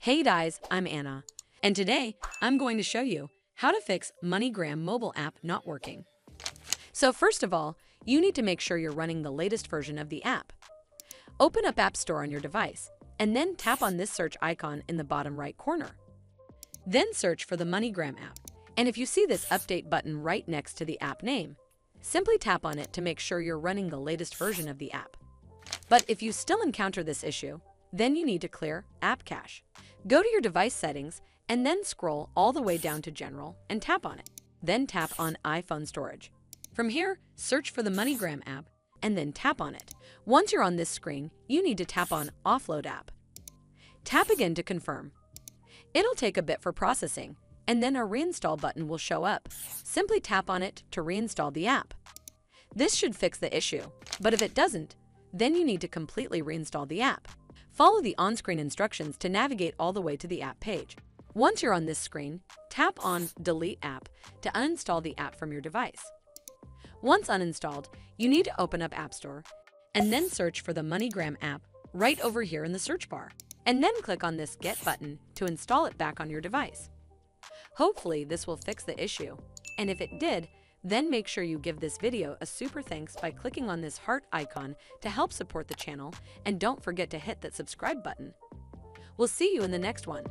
Hey guys, I'm Anna, and today I'm going to show you how to fix MoneyGram mobile app not working. So first of all, you need to make sure you're running the latest version of the app. Open up App Store on your device, and then tap on this search icon in the bottom right corner. Then search for the MoneyGram app, and if you see this update button right next to the app name, simply tap on it to make sure you're running the latest version of the app. But if you still encounter this issue, then you need to clear App Cache. Go to your device settings and then scroll all the way down to General and tap on it. Then tap on iPhone Storage. From here, search for the MoneyGram app and then tap on it. Once you're on this screen, you need to tap on Offload App. Tap again to confirm. It'll take a bit for processing, and then a Reinstall button will show up. Simply tap on it to reinstall the app. This should fix the issue, but if it doesn't, then you need to completely reinstall the app. Follow the on-screen instructions to navigate all the way to the app page. Once you're on this screen, tap on Delete App to uninstall the app from your device. Once uninstalled, you need to open up App Store and then search for the MoneyGram app right over here in the search bar, and then click on this Get button to install it back on your device. Hopefully this will fix the issue, and if it did, then make sure you give this video a super thanks by clicking on this heart icon to help support the channel, and don't forget to hit that subscribe button. We'll see you in the next one.